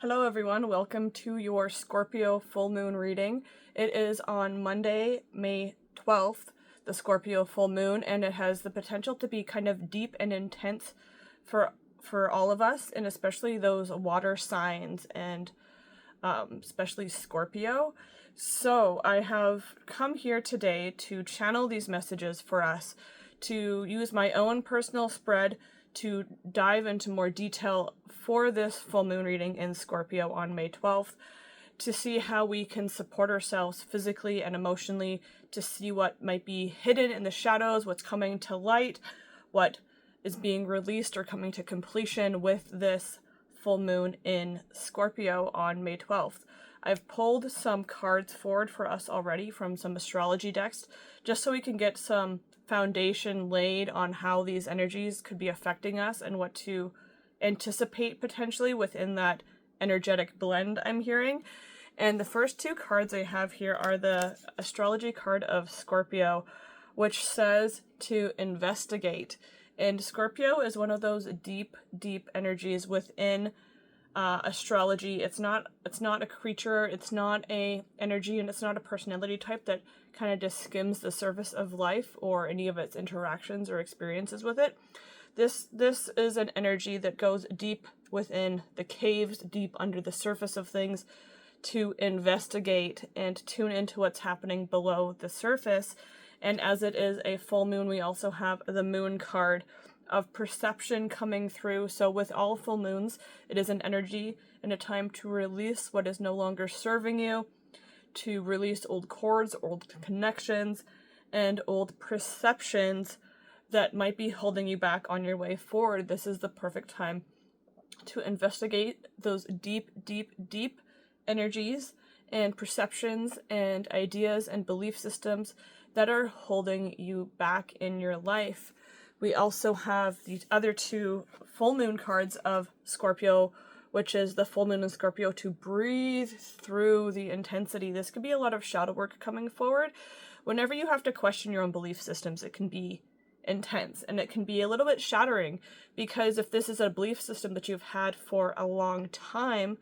Hello everyone, welcome to your Scorpio full moon reading. It is on Monday, May 12th, the Scorpio full moon, and it has the potential to be kind of deep and intense for all of us, and especially those water signs and especially Scorpio. So I have come here today to channel these messages for us, to use my own personal spread to dive into more detail for this full moon reading in Scorpio on May 12th, to see how we can support ourselves physically and emotionally, to see what might be hidden in the shadows, what's coming to light, what is being released or coming to completion with this full moon in Scorpio on May 12th. I've pulled some cards forward for us already from some astrology decks, just so we can get some foundation laid on how these energies could be affecting us and what to anticipate potentially within that energetic blend I'm hearing. And the first two cards I have here are the astrology card of Scorpio, which says to investigate. And Scorpio is one of those deep energies within astrology. It's not a creature, it's not a energy, and it's not a personality type that kind of just skims the surface of life or any of its interactions or experiences with it. This is an energy that goes deep within the caves, deep under the surface of things, to investigate and tune into what's happening below the surface. And as it is a full moon, we also have the moon card of perception coming through. So with all full moons, it is an energy and a time to release what is no longer serving you, to release old cords, old connections, and old perceptions that might be holding you back on your way forward. This is the perfect time to investigate those deep energies and perceptions and ideas and belief systems that are holding you back in your life. We also have the other two full moon cards of Scorpio, which is the full moon in Scorpio, to breathe through the intensity. This could be a lot of shadow work coming forward. Whenever you have to question your own belief systems, it can be intense and it can be a little bit shattering, because if this is a belief system that you've had for a long time,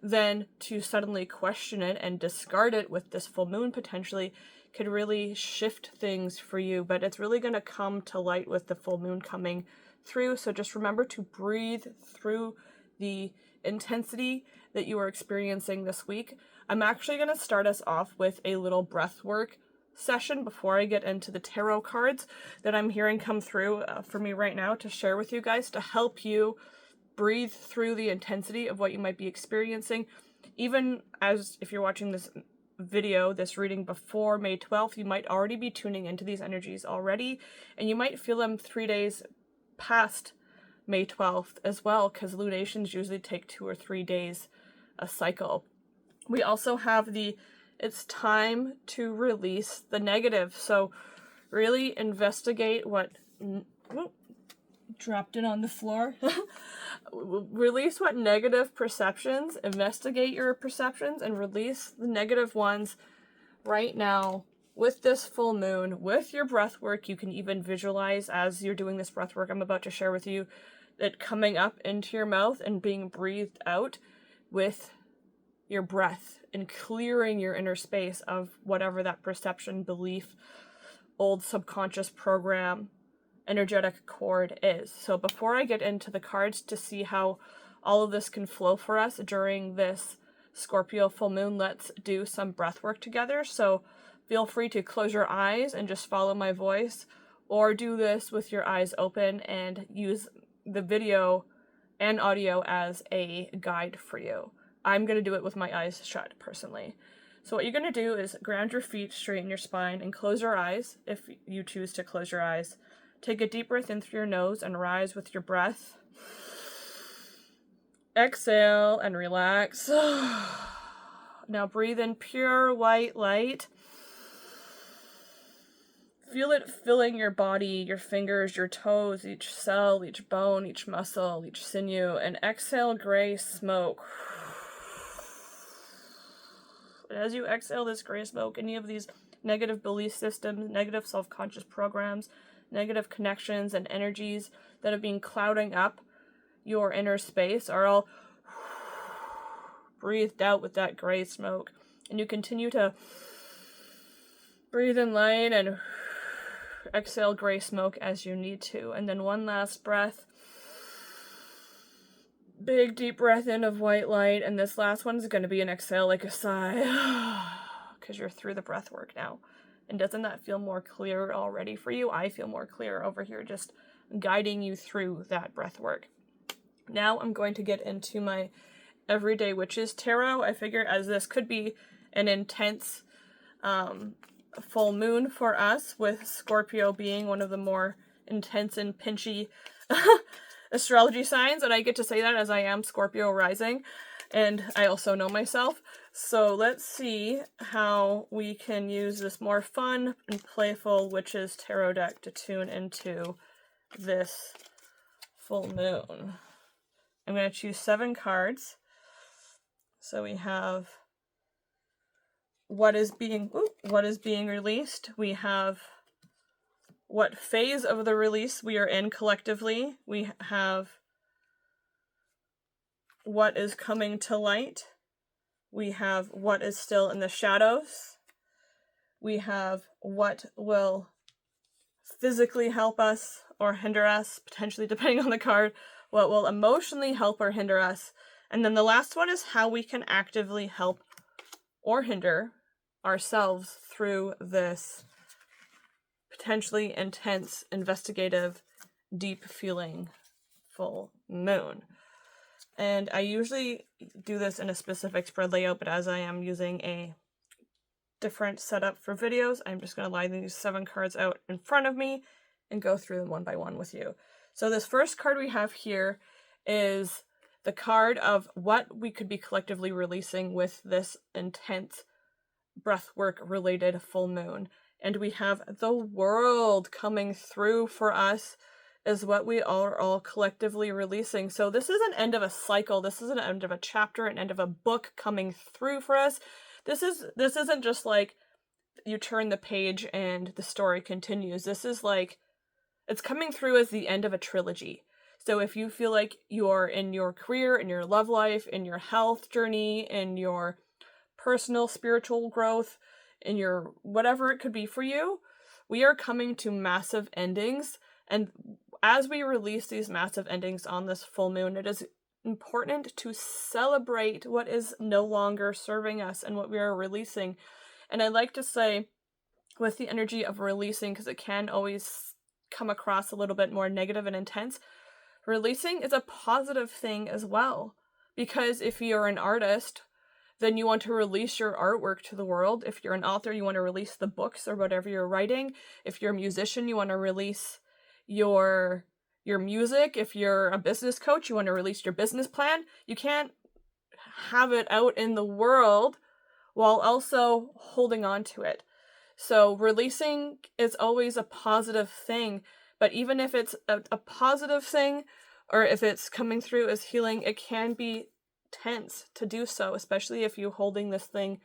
then to suddenly question it and discard it with this full moon potentially could really shift things for you. But it's really going to come to light with the full moon coming through. So just remember to breathe through the intensity that you are experiencing this week. I'm actually going to start us off with a little breath work session before I get into the tarot cards that I'm hearing come through for me right now, to share with you guys, to help you breathe through the intensity of what you might be experiencing. Even as if you're watching this video, this reading before May 12th, you might already be tuning into these energies already, and you might feel them 3 days past May 12th as well, because lunations usually take 2 or 3 days a cycle. We also have it's time to release the negative. So really investigate what dropped it on the floor. Release what negative perceptions, investigate your perceptions, and release the negative ones right now with this full moon, with your breath work. You can even visualize as you're doing this breath work I'm about to share with you, it coming up into your mouth and being breathed out with your breath, and clearing your inner space of whatever that perception, belief, old subconscious program, energetic cord is. So before I get into the cards to see how all of this can flow for us during this Scorpio full moon, let's do some breath work together. So feel free to close your eyes and just follow my voice, or do this with your eyes open and use the video and audio as a guide for you. I'm going to do it with my eyes shut personally. So what you're going to do is ground your feet, straighten your spine, and close your eyes if you choose to close your eyes. Take a deep breath in through your nose and rise with your breath. Exhale and relax. Now breathe in pure white light. Feel it filling your body, your fingers, your toes, each cell, each bone, each muscle, each sinew. And exhale gray smoke. As you exhale this gray smoke, any of these negative belief systems, negative self-conscious programs, negative connections and energies that have been clouding up your inner space are all breathed out with that gray smoke. And you continue to breathe in light and exhale gray smoke as you need to. And then one last breath. Big deep breath in of white light, and this last one is going to be an exhale like a sigh, because you're through the breath work now. And doesn't that feel more clear already for you? I feel more clear over here, just guiding you through that breath work. Now I'm going to get into my Everyday Witches Tarot. I figure as this could be an intense full moon for us, with Scorpio being one of the more intense and pinchy astrology signs, and I get to say that as I am Scorpio rising, and I also know myself. So let's see how we can use this more fun and playful Witches Tarot deck to tune into this full moon. I'm going to choose 7 cards. So we have what is being released. We have what phase of the release we are in collectively. We have what is coming to light. We have what is still in the shadows. We have what will physically help us or hinder us, potentially depending on the card, what will emotionally help or hinder us. And then the last one is how we can actively help or hinder ourselves through this potentially intense, investigative, deep feeling full moon. And I usually do this in a specific spread layout, but as I am using a different setup for videos, I'm just going to line these 7 cards out in front of me and go through them one by one with you. So this first card we have here is the card of what we could be collectively releasing with this intense breathwork related full moon. And we have the World coming through for us is what we are all collectively releasing. So this is an end of a cycle. This is an end of a chapter, an end of a book coming through for us. This isn't just like you turn the page and the story continues. This is like, it's coming through as the end of a trilogy. So if you feel like you're in your career, in your love life, in your health journey, in your personal spiritual growth, in your whatever it could be for you, we are coming to massive endings. And as we release these massive endings on this full moon, it is important to celebrate what is no longer serving us and what we are releasing. And I like to say, with the energy of releasing, because it can always come across a little bit more negative and intense, releasing is a positive thing as well. Because if you're an artist, then you want to release your artwork to the world. If you're an author, you want to release the books or whatever you're writing. If you're a musician, you want to release your music. If you're a business coach, you want to release your business plan. You can't have it out in the world while also holding on to it. So releasing is always a positive thing, but even if it's a positive thing, or if it's coming through as healing, it can be tense to do so, especially if you're holding this thing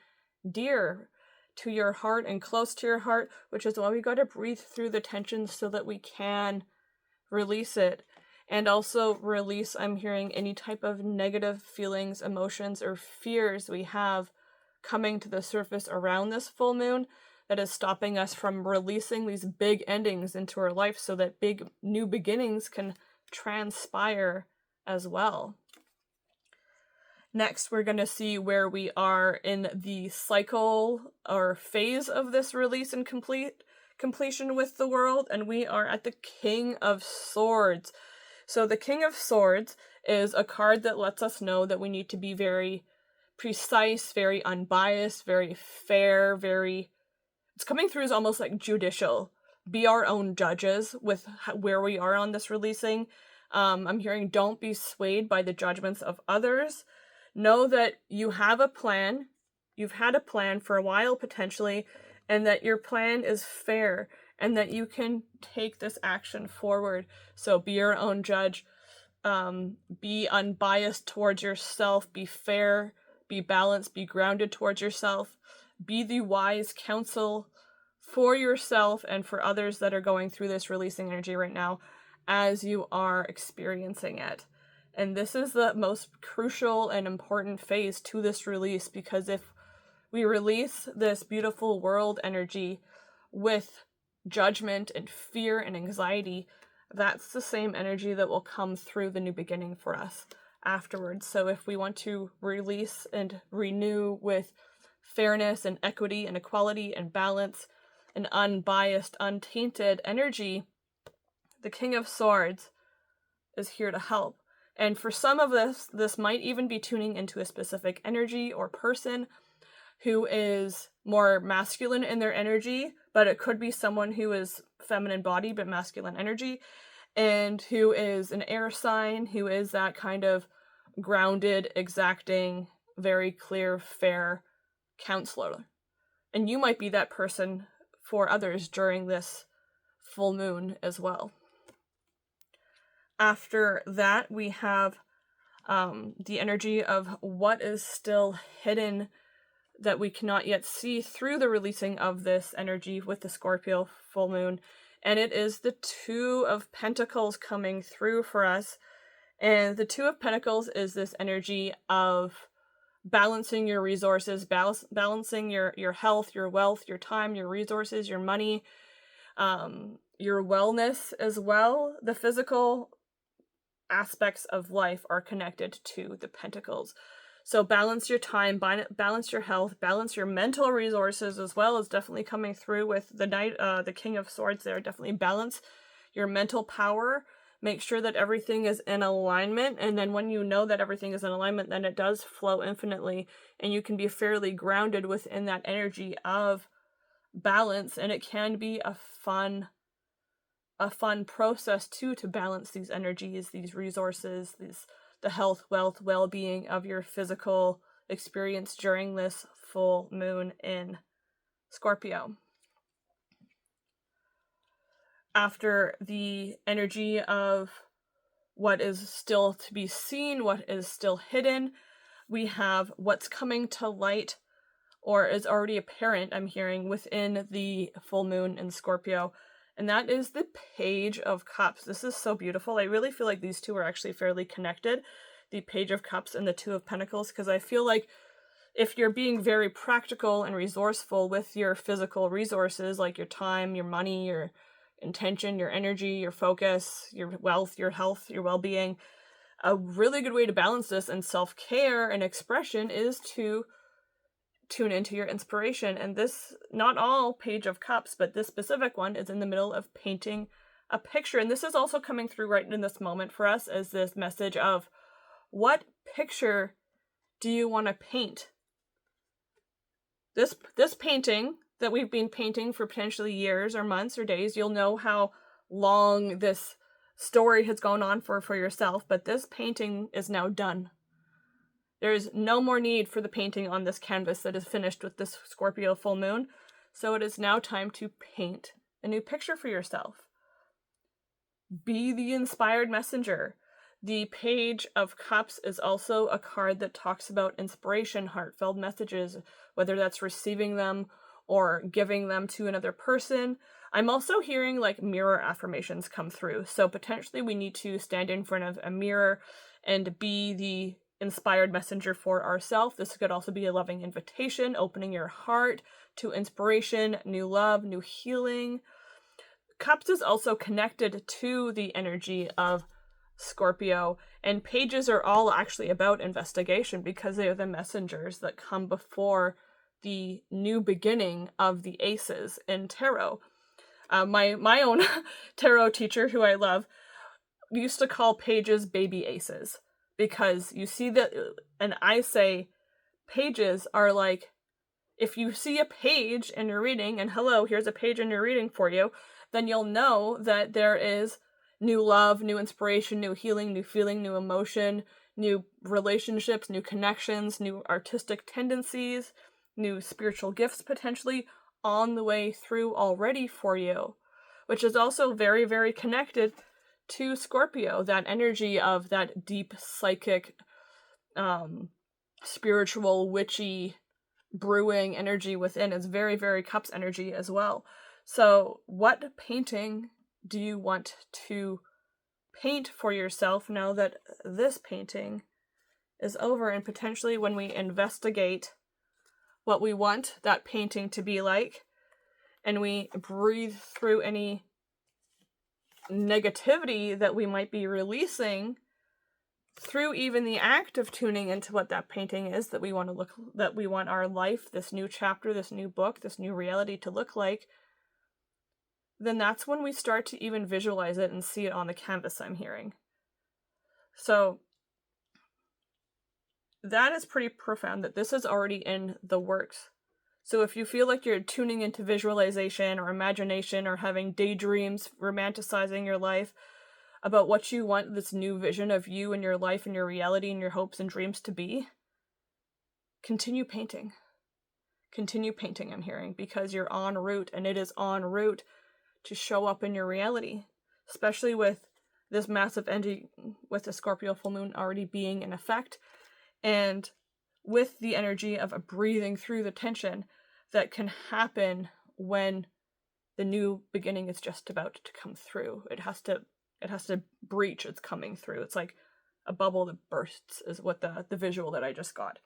dear to your heart and close to your heart, which is why we got to breathe through the tension so that we can release it. And also release, I'm hearing, any type of negative feelings, emotions, or fears we have coming to the surface around this full moon that is stopping us from releasing these big endings into our life so that big new beginnings can transpire as well. Next, we're going to see where we are in the cycle or phase of this release and completion with the World, and we are at the King of Swords. So the King of Swords is a card that lets us know that we need to be very precise, very unbiased, very fair, it's coming through as almost like judicial. Be our own judges with where we are on this releasing. I'm hearing don't be swayed by the judgments of others. Know that you have a plan. You've had a plan for a while potentially, and that your plan is fair and that you can take this action forward. So be your own judge. Be unbiased towards yourself. Be fair. Be balanced. Be grounded towards yourself. Be the wise counsel for yourself and for others that are going through this releasing energy right now as you are experiencing it. And this is the most crucial and important phase to this release, because if we release this beautiful world energy with judgment and fear and anxiety, that's the same energy that will come through the new beginning for us afterwards. So if we want to release and renew with fairness and equity and equality and balance and unbiased, untainted energy, the King of Swords is here to help. And for some of this might even be tuning into a specific energy or person who is more masculine in their energy, but it could be someone who is feminine body but masculine energy, and who is an air sign, who is that kind of grounded, exacting, very clear, fair counselor. And you might be that person for others during this full moon as well. After that, we have the energy of what is still hidden that we cannot yet see through the releasing of this energy with the Scorpio full moon. And it is the Two of Pentacles coming through for us. And the Two of Pentacles is this energy of balancing your resources, balancing your health, your wealth, your time, your resources, your money, your wellness as well. The physical aspects of life are connected to the Pentacles. So balance your time, balance your health, balance your mental resources as well, is definitely coming through with the Knight, the King of Swords there. Definitely balance your mental power. Make sure that everything is in alignment. And then when you know that everything is in alignment, then it does flow infinitely. And you can be fairly grounded within that energy of balance. And it can be a fun process too, to balance these energies, these resources, the health, wealth, well-being of your physical experience during this full moon in Scorpio. After the energy of what is still to be seen, what is still hidden, we have what's coming to light or is already apparent, I'm hearing, within the full moon in Scorpio. And that is the Page of Cups. This is so beautiful. I really feel like these two are actually fairly connected, the Page of Cups and the Two of Pentacles, because I feel like if you're being very practical and resourceful with your physical resources, like your time, your money, your intention, your energy, your focus, your wealth, your health, your well-being, a really good way to balance this and self-care and expression is to tune into your inspiration. And this, not all Page of Cups, but this specific one is in the middle of painting a picture. And this is also coming through right in this moment for us as this message of, what picture do you want to paint? This painting that we've been painting for potentially years or months or days, you'll know how long this story has gone on for yourself, but this painting is now done. There is no more need for the painting on this canvas that is finished with this Scorpio full moon. So it is now time to paint a new picture for yourself. Be the inspired messenger. The Page of Cups is also a card that talks about inspiration, heartfelt messages, whether that's receiving them or giving them to another person. I'm also hearing like mirror affirmations come through. So potentially we need to stand in front of a mirror and be the inspired messenger for ourselves. This could also be a loving invitation, opening your heart to inspiration, new love, new healing. Cups is also connected to the energy of Scorpio, and pages are all actually about investigation because they are the messengers that come before the new beginning of the aces in tarot. My own tarot teacher, who I love, used to call pages baby aces, because you see that, and I say pages are like, if you see a page in your reading, and hello, here's a page in your reading for you, then you'll know that there is new love, new inspiration, new healing, new feeling, new emotion, new relationships, new connections, new artistic tendencies, new spiritual gifts potentially on the way through already for you, which is also very, very connected to Scorpio, that energy of that deep psychic, spiritual, witchy, brewing energy within is very, very Cups energy as well. So what painting do you want to paint for yourself now that this painting is over, and potentially when we investigate what we want that painting to be like, and we breathe through any negativity that we might be releasing through even the act of tuning into what that painting is that we want our life, this new chapter, this new book, this new reality to look like, then that's when we start to even visualize it and see it on the canvas, I'm hearing. So that is pretty profound, that this is already in the works. So if you feel like you're tuning into visualization or imagination or having daydreams, romanticizing your life about what you want this new vision of you and your life and your reality and your hopes and dreams to be, continue painting. Continue painting, I'm hearing, because you're en route, and it is en route to show up in your reality, especially with this massive ending, with the Scorpio full moon already being in effect, and with the energy of breathing through the tension that can happen when the new beginning is just about to come through. It has to breach its coming through. It's like a bubble that bursts is what the visual that I just got.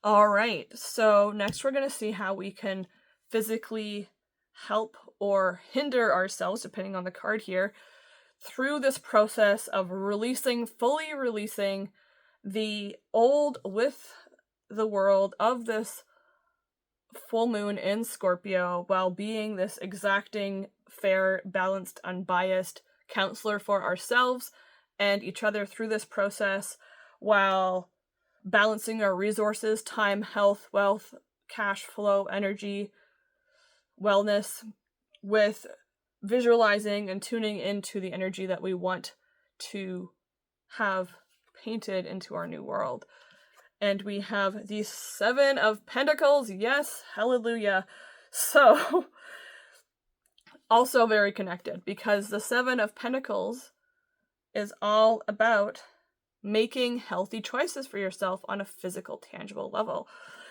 All right, so next we're going to see how we can physically help or hinder ourselves, depending on the card here, through this process of fully releasing the old with the world of this full moon in Scorpio, while being this exacting, fair, balanced, unbiased counselor for ourselves and each other through this process, while balancing our resources, time, health, wealth, cash flow, energy, wellness, with visualizing and tuning into the energy that we want to have painted into our new world. And we have the Seven of Pentacles. Yes, hallelujah. So, also very connected, because the Seven of Pentacles is all about making healthy choices for yourself on a physical, tangible level.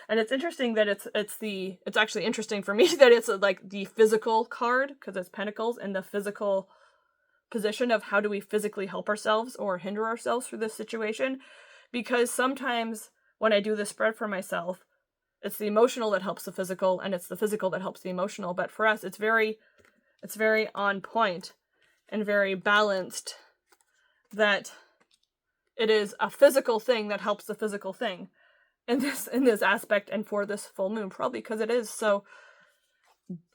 And it's interesting that it's actually interesting for me that it's like the physical card, because it's Pentacles, and the physical position of how do we physically help ourselves or hinder ourselves through this situation. Because sometimes when I do this spread for myself, it's the emotional that helps the physical, and it's the physical that helps the emotional. But for us, it's very on point and very balanced, that it is a physical thing that helps the physical thing in this aspect, and for this full moon, probably because it is so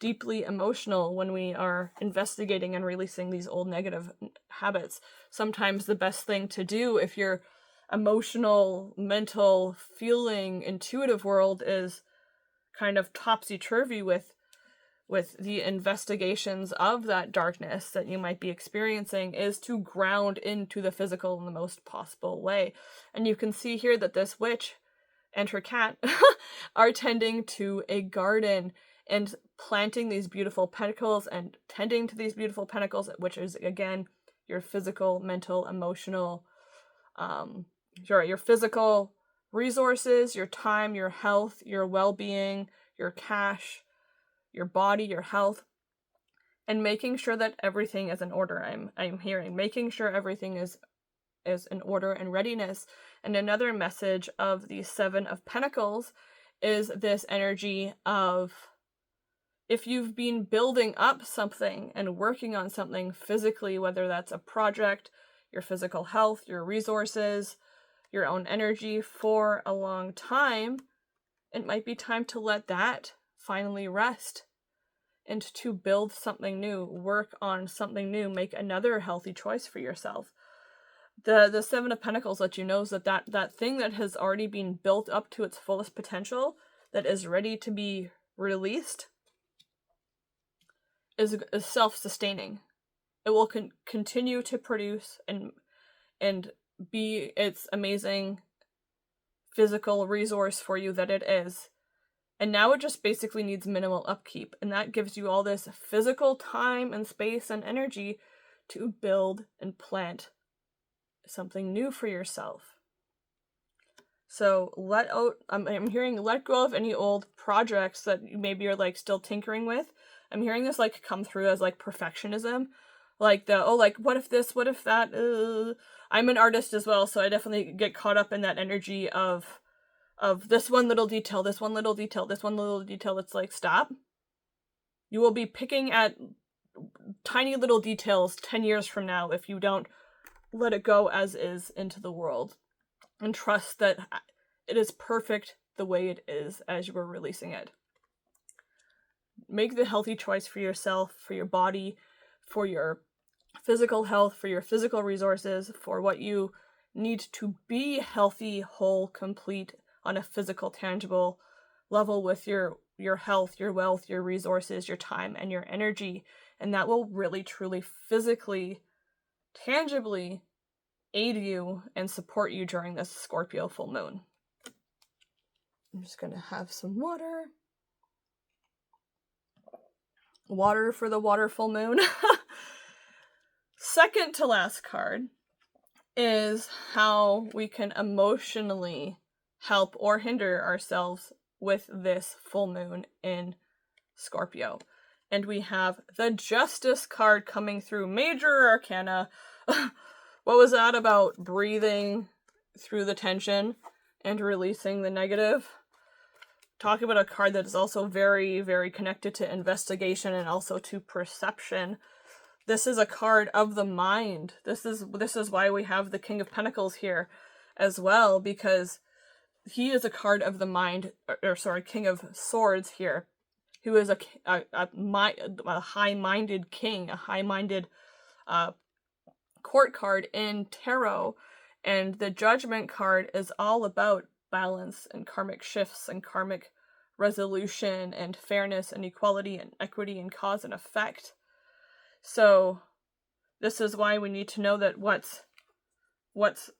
deeply emotional when we are investigating and releasing these old negative habits. Sometimes the best thing to do, if your emotional, mental, feeling, intuitive world is kind of topsy-turvy with the investigations of that darkness that you might be experiencing, is to ground into the physical in the most possible way. And you can see here that this witch and her cat are tending to a garden and planting these beautiful pentacles and tending to these beautiful pentacles, which is, again, your physical, mental, emotional, your physical resources, your time, your health, your well-being, your cash, your body, your health, and making sure that everything is in order. I'm hearing making sure everything is in order and readiness. And another message of the Seven of Pentacles is this energy of, if you've been building up something and working on something physically, whether that's a project, your physical health, your resources, your own energy for a long time, it might be time to let that finally rest and to build something new, work on something new, make another healthy choice for yourself. The Seven of Pentacles let you know that thing that has already been built up to its fullest potential, that is ready to be released, is self-sustaining. It will continue to produce and be its amazing physical resource for you that it is. And now it just basically needs minimal upkeep, and that gives you all this physical time and space and energy to build and plant something new for yourself. So I'm hearing let go of any old projects that maybe you're like still tinkering with. I'm hearing this like come through as like perfectionism. Like what if this, what if that? I'm an artist as well, so I definitely get caught up in that energy of this one little detail, this one little detail, this one little detail. It's like, stop. You will be picking at tiny little details 10 years from now if you don't let it go as is into the world and trust that it is perfect the way it is as you are releasing it. Make the healthy choice for yourself, for your body, for your physical health, for your physical resources, for what you need to be healthy, whole, complete on a physical, tangible level with your health, your wealth, your resources, your time, and your energy. And that will really, truly, physically, tangibly aid you and support you during this Scorpio full moon. I'm just going to have some water. Water for the water full moon. Second to last card is how we can emotionally help or hinder ourselves with this full moon in Scorpio. And we have the Justice card coming through. Major Arcana. What was that about? Breathing through the tension and releasing the negative. Talk about a card that is also very, very connected to investigation and also to perception. This is a card of the mind. This is why we have the King of Pentacles here as well, because he is a card of the mind, King of Swords here, who is a high-minded king, a high-minded court card in tarot. And the Judgment card is all about balance and karmic shifts and karmic resolution and fairness and equality and equity and cause and effect. So this is why we need to know that what's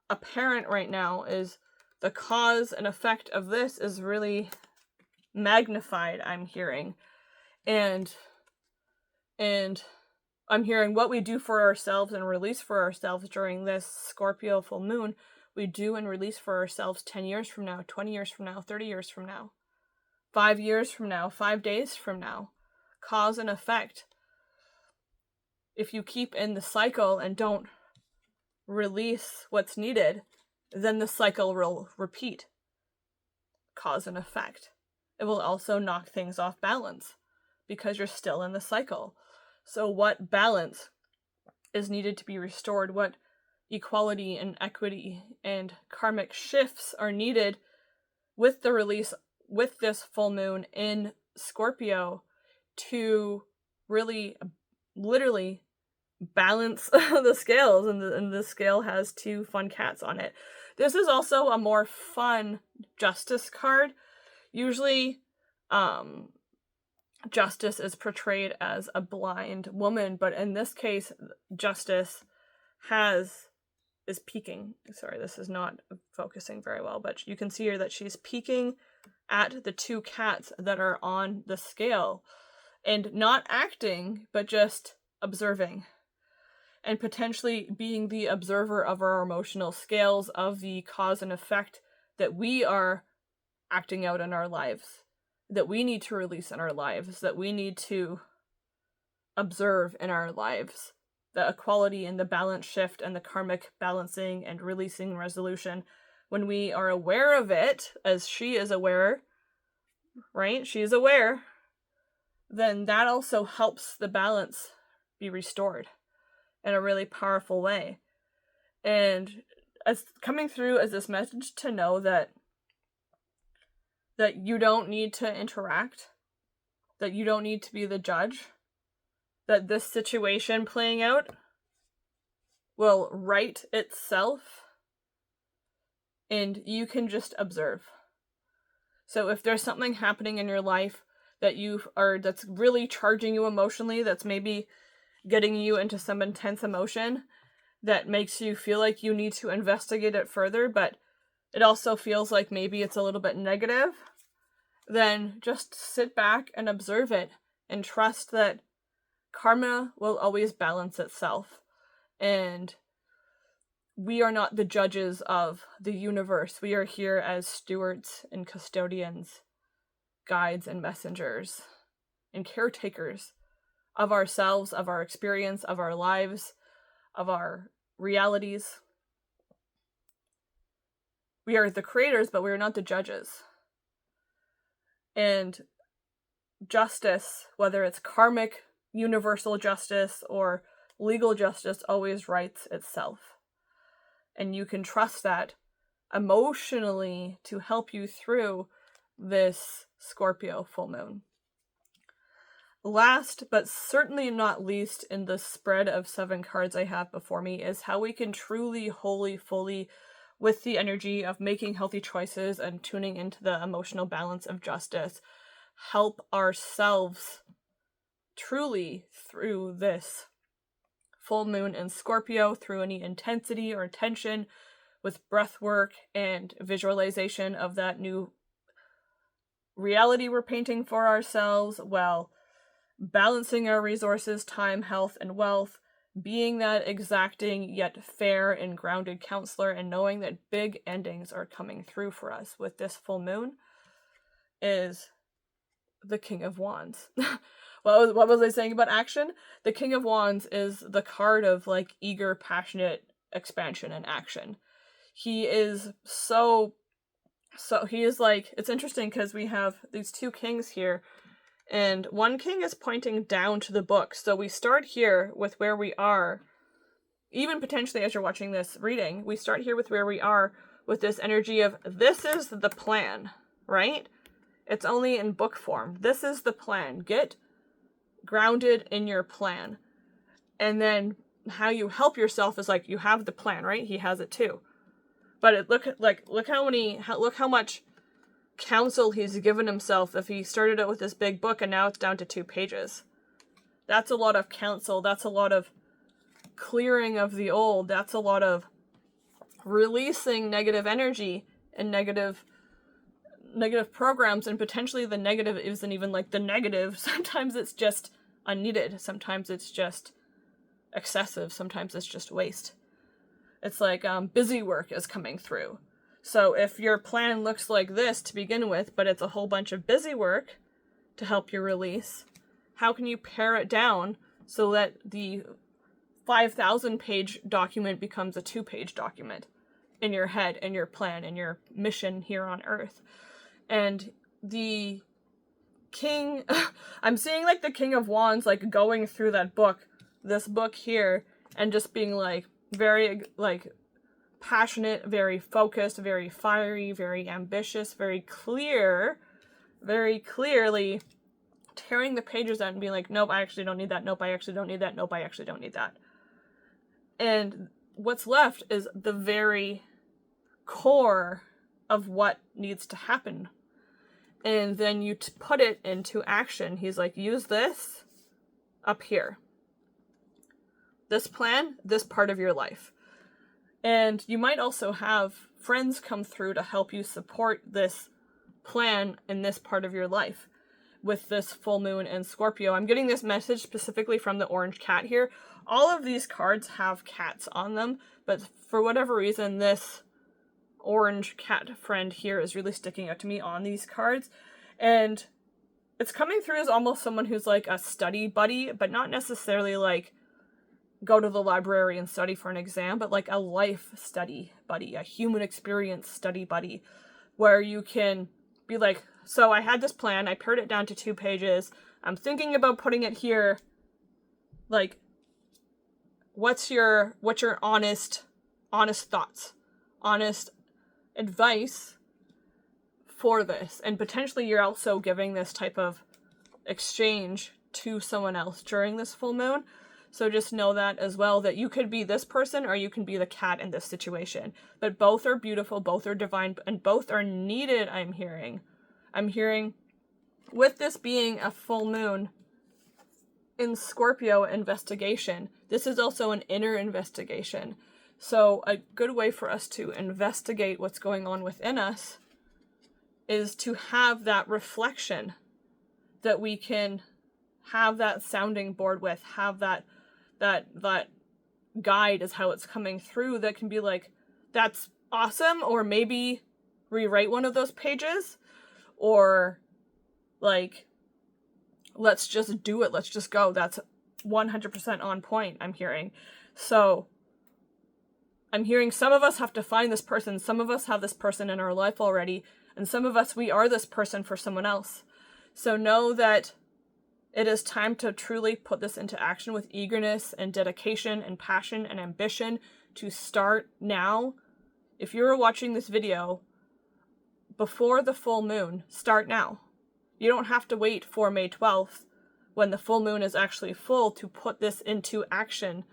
apparent right now is the cause and effect of this is really magnified, I'm hearing. And I'm hearing what we do for ourselves and release for ourselves during this Scorpio full moon, we do and release for ourselves 10 years from now, 20 years from now, 30 years from now, 5 years from now, 5 days from now. Cause and effect. If you keep in the cycle and don't release what's needed, then the cycle will repeat. Cause and effect. It will also knock things off balance because you're still in the cycle. So what balance is needed to be restored? What equality and equity and karmic shifts are needed with the release, with this full moon in Scorpio, to really, literally balance the scales, and the scale has 2 fun cats on it. This is also a more fun Justice card. Usually, Justice is portrayed as a blind woman, but in this case, Justice is peeking. Sorry, this is not focusing very well, but you can see here that she's peeking at the 2 cats that are on the scale and not acting, but just observing and potentially being the observer of our emotional scales, of the cause and effect that we are acting out in our lives, that we need to release in our lives, that we need to observe in our lives. The equality and the balance shift and the karmic balancing and releasing resolution. When we are aware of it, as she is aware, right? She's aware, then that also helps the balance be restored in a really powerful way. And as coming through as this message to know that you don't need to interact, that you don't need to be the judge, that this situation playing out will right itself, and you can just observe. So if there's something happening in your life that's really charging you emotionally, that's maybe getting you into some intense emotion, that makes you feel like you need to investigate it further, but it also feels like maybe it's a little bit negative, then just sit back and observe it and trust that karma will always balance itself. And we are not the judges of the universe. We are here as stewards and custodians, guides and messengers, and caretakers of ourselves, of our experience, of our lives, of our realities. We are the creators, but we are not the judges. And justice, whether it's karmic, universal justice, or legal justice, always rights itself. And you can trust that emotionally to help you through this Scorpio full moon. Last, but certainly not least in the spread of 7 cards I have before me, is how we can truly, wholly, fully, with the energy of making healthy choices and tuning into the emotional balance of justice, help ourselves truly through this full moon in Scorpio, through any intensity or tension, with breath work and visualization of that new reality we're painting for ourselves, while balancing our resources, time, health, and wealth, being that exacting yet fair and grounded counselor, and knowing that big endings are coming through for us with this full moon, is the King of Wands. What was I saying about action? The King of Wands is the card of like eager, passionate expansion and action. He is so he is like, it's interesting because we have these 2 kings here, and one king is pointing down to the book. So we start here with where we are, even potentially as you're watching this reading, we start here with where we are with this energy of this is the plan, right? It's only in book form. This is the plan. Get grounded in your plan. And then how you help yourself is like, you have the plan, right? He has it too. But look how much counsel he's given himself if he started out with this big book and now it's down to 2 pages. That's a lot of counsel. That's a lot of clearing of the old. That's a lot of releasing negative energy and negative programs, and potentially the negative isn't even like the negative. Sometimes it's just unneeded. Sometimes it's just excessive. Sometimes it's just waste. It's like busy work is coming through. So if your plan looks like this to begin with, but it's a whole bunch of busy work to help you release, how can you pare it down so that the 5,000 page document becomes a 2-page document in your head and your plan and your mission here on Earth? And the king, I'm seeing like the King of Wands like going through this book here, and just being like very like passionate, very focused, very fiery, very ambitious, very clear, very clearly tearing the pages out and being like, nope, I actually don't need that. Nope, I actually don't need that. Nope, I actually don't need that. And what's left is the very core of what needs to happen. And then you put it into action. He's like, use this up here. This plan, this part of your life. And you might also have friends come through to help you support this plan in this part of your life with this full moon in Scorpio. I'm getting this message specifically from the orange cat here. All of these cards have cats on them, but for whatever reason, this orange cat friend here is really sticking out to me on these cards. And it's coming through as almost someone who's like a study buddy, but not necessarily like go to the library and study for an exam, but like a life study buddy, a human experience study buddy, where you can be like, so I had this plan, I pared it down to 2 pages, I'm thinking about putting it here, like, what's your honest thoughts, honest advice for this? And potentially you're also giving this type of exchange to someone else during this full moon. So just know that as well, that you could be this person or you can be the cat in this situation. But both are beautiful, both are divine, and both are needed, I'm hearing. With this being a full moon in Scorpio investigation, this is also an inner investigation. So a good way for us to investigate what's going on within us is to have that reflection that we can have that sounding board with, have that guide is how it's coming through, that can be like, that's awesome, or maybe rewrite one of those pages, or like let's just do it. Let's just go. That's 100% on point, I'm hearing. So I'm hearing some of us have to find this person. Some of us have this person in our life already. And some of us, we are this person for someone else. So know that it is time to truly put this into action with eagerness and dedication and passion and ambition to start now. If you're watching this video before the full moon, start now. You don't have to wait for May 12th when the full moon is actually full to put this into action.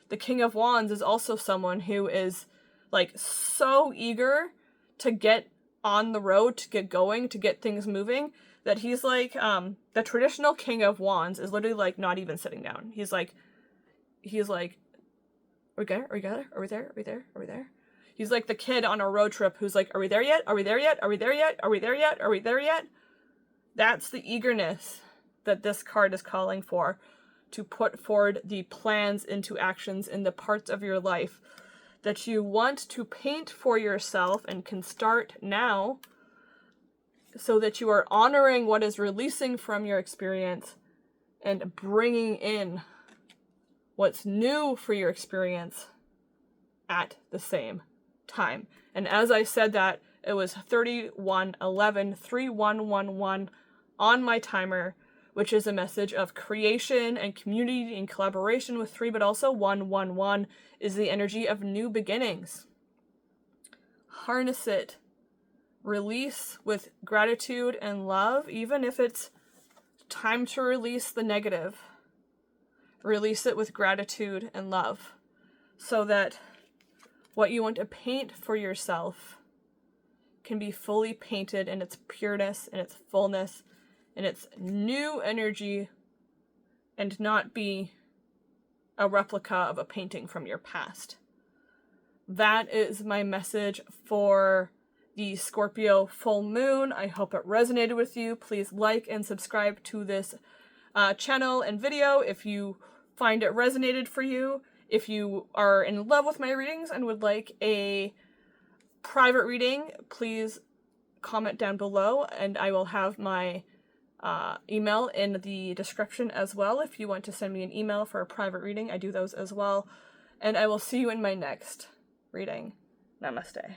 The King of Wands is also someone who is like so eager to get on the road, to get going, to get things moving, that he's like, the traditional King of Wands is literally like not even sitting down. He's like, are we there? Are we there? Are we there? Are we there? Are we there? He's like the kid on a road trip who's like, are we there yet? Are we there yet? Are we there yet? Are we there yet? Are we there yet? That's the eagerness that this card is calling for, to put forward the plans into actions in the parts of your life that you want to paint for yourself and can start now, so that you are honoring what is releasing from your experience and bringing in what's new for your experience at the same time. And as I said that, it was 3111, 3111 on my timer, which is a message of creation and community and collaboration with 3, but also 111 is the energy of new beginnings. Harness it. Release with gratitude and love, even if it's time to release the negative. Release it with gratitude and love, so that what you want to paint for yourself can be fully painted in its pureness, in its fullness, in its new energy, and not be a replica of a painting from your past. That is my message for the Scorpio full moon. I hope it resonated with you. Please like and subscribe to this channel and video if you find it resonated for you. If you are in love with my readings and would like a private reading, please comment down below, and I will have my email in the description as well. If you want to send me an email for a private reading, I do those as well. And I will see you in my next reading. Namaste.